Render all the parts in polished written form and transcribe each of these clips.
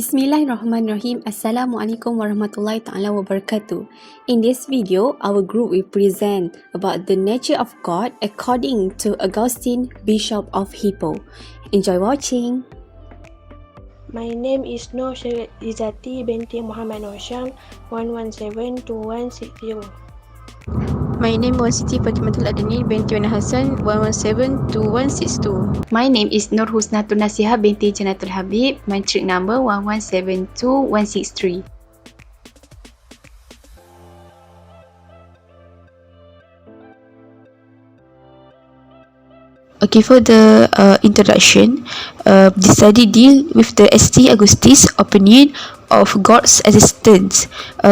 Bismillahirrahmanirrahim. Assalamualaikum warahmatullahi ta'ala wabarakatuh. In this video, our group will present about the nature of God according to Augustine, Bishop of Hippo. Enjoy watching. My name is IZZATI binti Muhammad NORSHAM 1172160. My name was SITI FATIMATUL ADNIN binti W.HASSAN 1172162. My name is HUSNATUL NASIHAH binti JANATUL HABIB. My trick number 1172163. Okay, for the introduction, the study deal with the St. Augustine's opinion of God's existence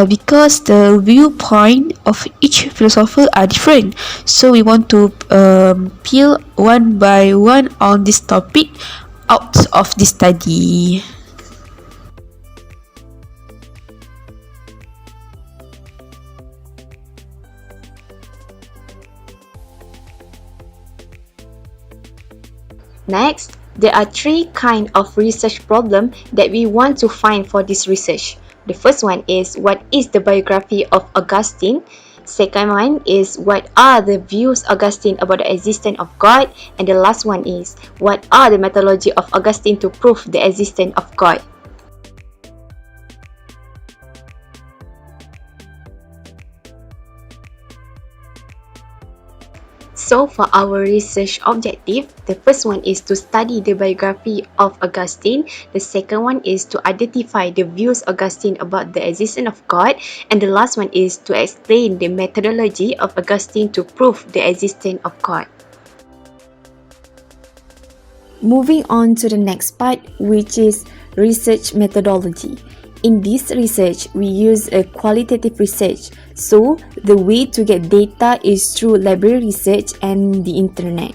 because the viewpoint of each philosopher are different. So we want to peel one by one on this topic out of this study. Next, there are three kinds of research problems that we want to find for this research. The first one is, what is the biography of Augustine? Second one is, what are the views Augustine about the existence of God? And the last one is, what are the methodology of Augustine to prove the existence of God? So for our research objective, the first one is to study the biography of Augustine. The second one is to identify the views Augustine about the existence of God. And the last one is to explain the methodology of Augustine to prove the existence of God. Moving on to the next part, which is research methodology. In this research, we use a qualitative research. So, the way to get data is through library research and the internet.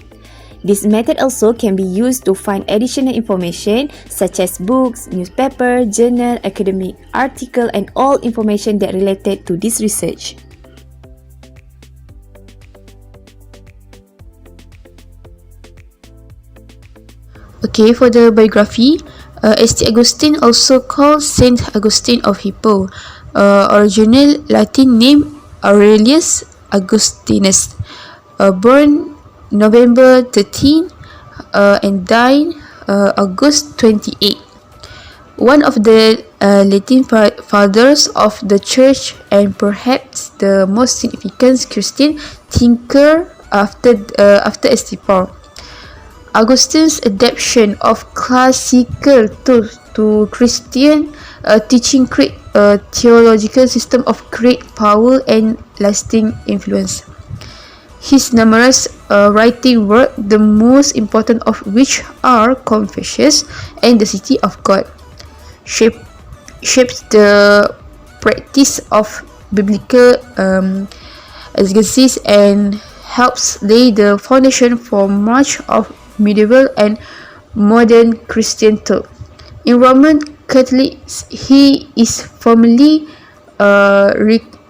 This method also can be used to find additional information such as books, newspaper, journal, academic article, and all information that related to this research. Okay, for the biography, St. Augustine, also called Saint Augustine of Hippo, original Latin name Aurelius Augustinus, born November 13 and died August 28. One of the Latin fathers of the church and perhaps the most significant Christian thinker after St. Paul. Augustine's adaptation of classical to Christian teaching create a theological system of great power and lasting influence. His numerous writing work, the most important of which are Confessions and the City of God, shapes the practice of biblical exegesis and helps lay the foundation for much of medieval and modern Christian thought. In Roman Catholics, he is formally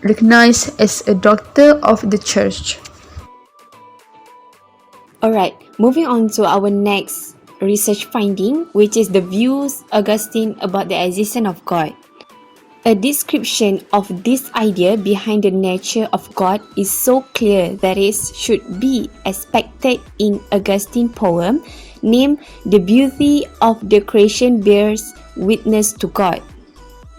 recognized as a doctor of the church. Alright, moving on to our next research finding, which is the views Augustine about the existence of God. A description of this idea behind the nature of God is so clear that it should be expected in Augustine's poem named "The Beauty of the Creation Bears Witness to God."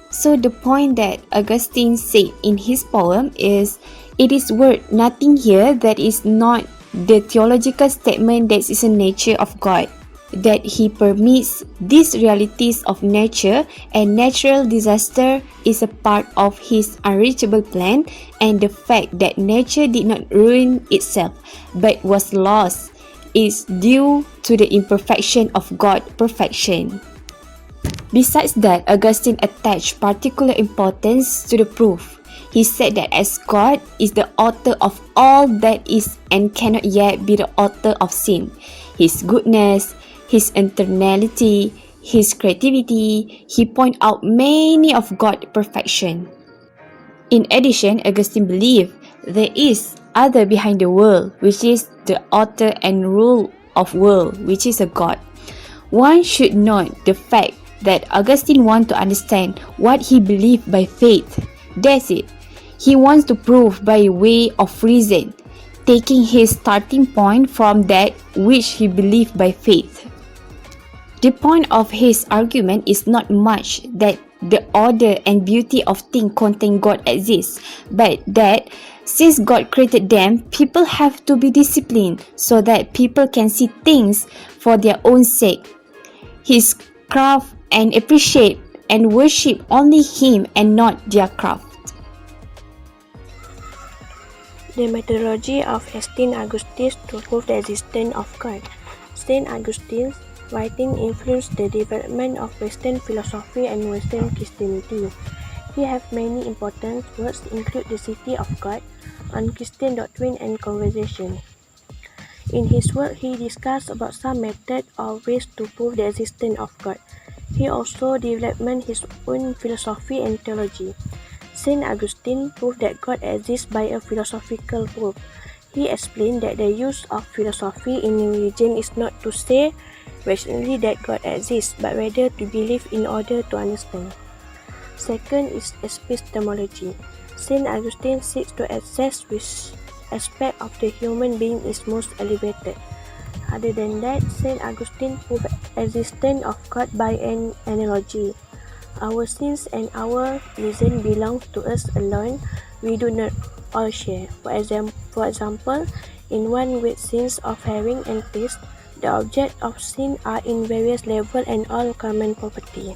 So the point that Augustine said in his poem is, it is worth nothing here that is not the theological statement that is the nature of God, that he permits these realities of nature and natural disaster is a part of his unreachable plan, and the fact that nature did not ruin itself but was lost is due to the imperfection of God's perfection. Besides that, Augustine attached particular importance to the proof. He said that as God is the author of all that is and cannot yet be the author of sin, his goodness, his eternality, his creativity, he pointed out many of God's perfection. In addition, Augustine believed there is other behind the world, which is the author and rule of world, which is a God. One should note the fact that Augustine wants to understand what he believed by faith. That's it. He wants to prove by way of reason, taking his starting point from that which he believed by faith. The point of his argument is not much that the order and beauty of things contain God exists, but that since God created them, people have to be disciplined so that people can see things for their own sake, His craft, and appreciate and worship only Him and not their craft. The methodology of Saint Augustine to prove the existence of God. Saint Augustine's writing influenced the development of Western philosophy and Western Christianity. He has many important works, include The City of God, on Christian doctrine and conversation. In his work, he discussed about some method or ways to prove the existence of God. He also developed his own philosophy and theology. Saint Augustine proved that God exists by a philosophical proof. He explained that the use of philosophy in religion is not to say rationally that God exists, but rather to believe in order to understand. Second is epistemology. Saint Augustine seeks to assess which aspect of the human being is most elevated. Other than that, Saint Augustine proved existence of God by an analogy. Our sins and our reason belong to us alone. We do not all share. For example, in one with sins of hearing and taste, the object of sin are in various levels and all common property.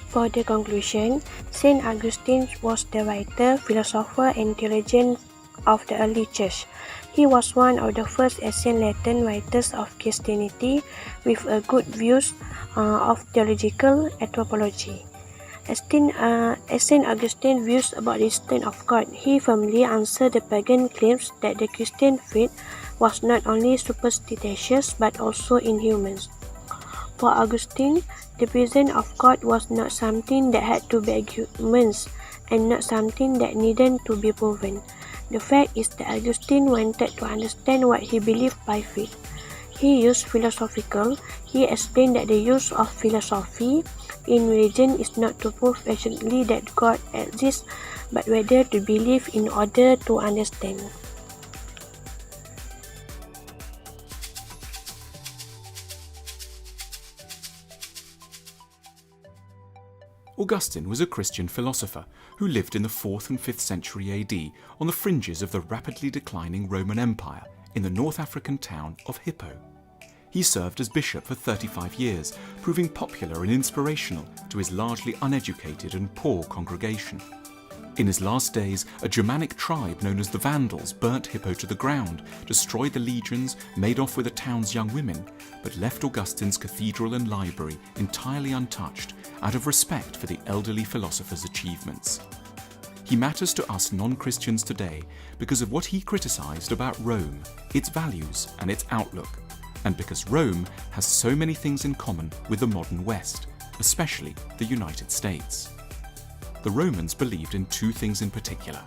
For the conclusion, Saint Augustine was the writer, philosopher, and theologian of the early church. He was one of the first ancient Latin writers of Christianity with a good views of theological anthropology. As Saint Augustine's views about the existence of God, he firmly answered the pagan claims that the Christian faith was not only superstitious but also inhuman. For Augustine, the presence of God was not something that had to be arguments and not something that needed to be proven. The fact is that Augustine wanted to understand what he believed by faith. He used philosophical. He explained that the use of philosophy in religion is not to prove rationally that God exists, but rather to believe in order to understand. Augustine was a Christian philosopher who lived in the 4th and 5th century AD on the fringes of the rapidly declining Roman Empire in the North African town of Hippo. He served as bishop for 35 years, proving popular and inspirational to his largely uneducated and poor congregation. In his last days, a Germanic tribe known as the Vandals burnt Hippo to the ground, destroyed the legions, made off with the town's young women, but left Augustine's cathedral and library entirely untouched out of respect for the elderly philosopher's achievements. He matters to us non-Christians today because of what he criticized about Rome, its values and its outlook, and because Rome has so many things in common with the modern West, especially the United States. The Romans believed in two things in particular.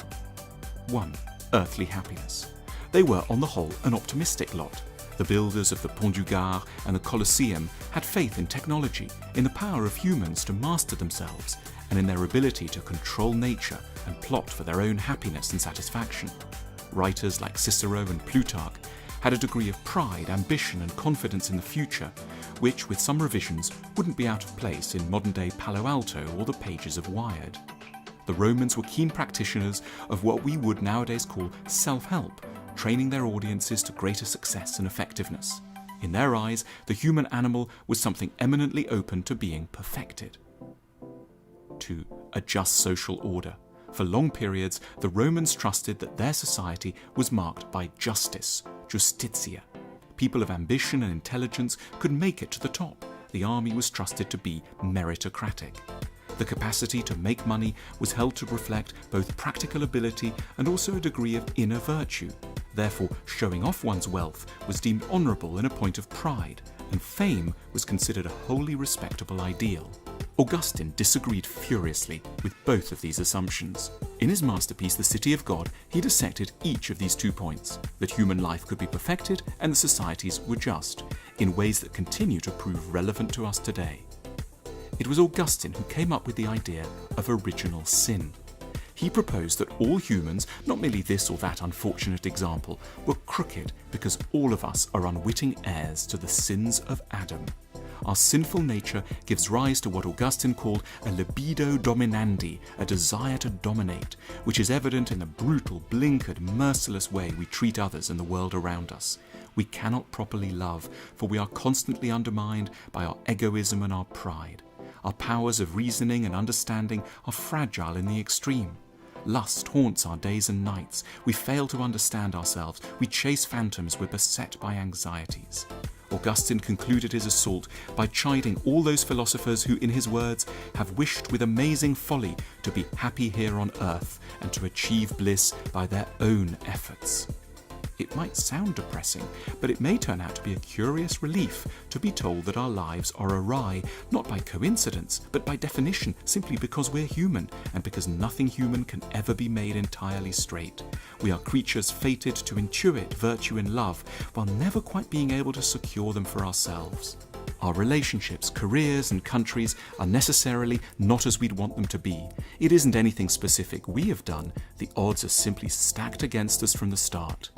1. Earthly happiness. They were, on the whole, an optimistic lot. The builders of the Pont du Gard and the Colosseum had faith in technology, in the power of humans to master themselves, and in their ability to control nature and plot for their own happiness and satisfaction. Writers like Cicero and Plutarch had a degree of pride, ambition, and confidence in the future, which, with some revisions, wouldn't be out of place in modern-day Palo Alto or the pages of Wired. The Romans were keen practitioners of what we would nowadays call self-help, training their audiences to greater success and effectiveness. In their eyes, the human animal was something eminently open to being perfected. 2. A just social order. For long periods, the Romans trusted that their society was marked by justice, justitia. People of ambition and intelligence could make it to the top. The army was trusted to be meritocratic. The capacity to make money was held to reflect both practical ability and also a degree of inner virtue. Therefore, showing off one's wealth was deemed honourable and a point of pride, and fame was considered a wholly respectable ideal. Augustine disagreed furiously with both of these assumptions. In his masterpiece, The City of God, he dissected each of these 2 points, that human life could be perfected and the societies were just, in ways that continue to prove relevant to us today. It was Augustine who came up with the idea of original sin. He proposed that all humans, not merely this or that unfortunate example, were crooked because all of us are unwitting heirs to the sins of Adam. Our sinful nature gives rise to what Augustine called a libido dominandi, a desire to dominate, which is evident in the brutal, blinkered, merciless way we treat others and the world around us. We cannot properly love, for we are constantly undermined by our egoism and our pride. Our powers of reasoning and understanding are fragile in the extreme. Lust haunts our days and nights. We fail to understand ourselves. We chase phantoms. We're beset by anxieties. Augustine concluded his assault by chiding all those philosophers who, in his words, have wished with amazing folly to be happy here on earth and to achieve bliss by their own efforts. It might sound depressing, but it may turn out to be a curious relief to be told that our lives are awry, not by coincidence, but by definition, simply because we're human, and because nothing human can ever be made entirely straight. We are creatures fated to intuit virtue and love, while never quite being able to secure them for ourselves. Our relationships, careers, and countries are necessarily not as we'd want them to be. It isn't anything specific we have done, the odds are simply stacked against us from the start.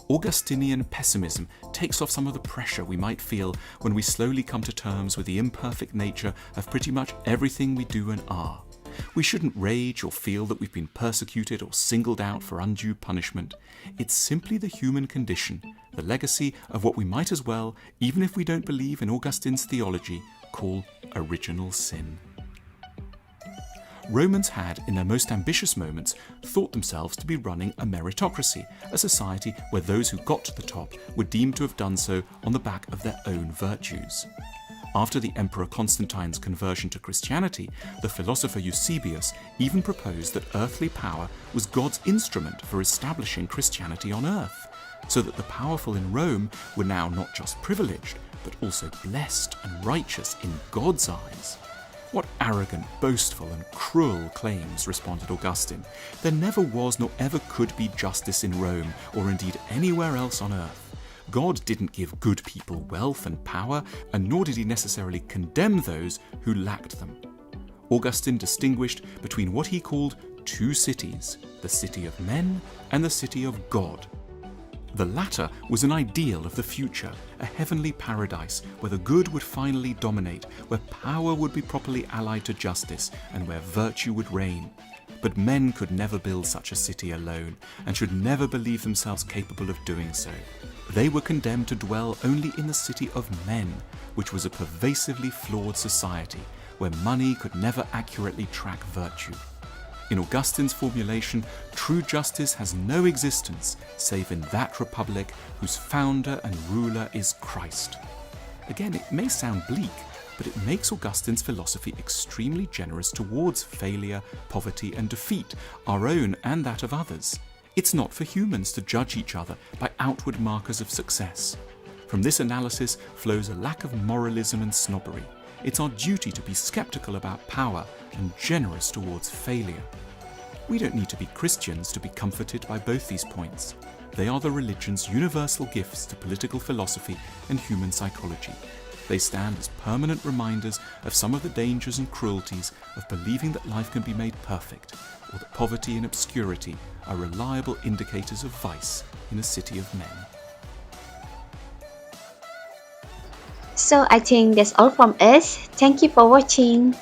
Augustinian pessimism takes off some of the pressure we might feel when we slowly come to terms with the imperfect nature of pretty much everything we do and are. We shouldn't rage or feel that we've been persecuted or singled out for undue punishment. It's simply the human condition, the legacy of what we might as well, even if we don't believe in Augustine's theology, call original sin. Romans had, in their most ambitious moments, thought themselves to be running a meritocracy, a society where those who got to the top were deemed to have done so on the back of their own virtues. After the Emperor Constantine's conversion to Christianity, the philosopher Eusebius even proposed that earthly power was God's instrument for establishing Christianity on earth, so that the powerful in Rome were now not just privileged, but also blessed and righteous in God's eyes. What arrogant, boastful and cruel claims, responded Augustine. There never was nor ever could be justice in Rome, or indeed anywhere else on earth. God didn't give good people wealth and power, and nor did he necessarily condemn those who lacked them. Augustine distinguished between what he called 2 cities, the city of men and the city of God. The latter was an ideal of the future, a heavenly paradise where the good would finally dominate, where power would be properly allied to justice, and where virtue would reign. But men could never build such a city alone, and should never believe themselves capable of doing so. They were condemned to dwell only in the city of men, which was a pervasively flawed society, where money could never accurately track virtue. In Augustine's formulation, true justice has no existence save in that republic whose founder and ruler is Christ. Again, it may sound bleak, but it makes Augustine's philosophy extremely generous towards failure, poverty, and defeat, our own and that of others. It's not for humans to judge each other by outward markers of success. From this analysis flows a lack of moralism and snobbery. It's our duty to be skeptical about power and generous towards failure. We don't need to be Christians to be comforted by both these points. They are the religion's universal gifts to political philosophy and human psychology. They stand as permanent reminders of some of the dangers and cruelties of believing that life can be made perfect, or that poverty and obscurity are reliable indicators of vice in a city of men. So I think that's all from us. Thank you for watching.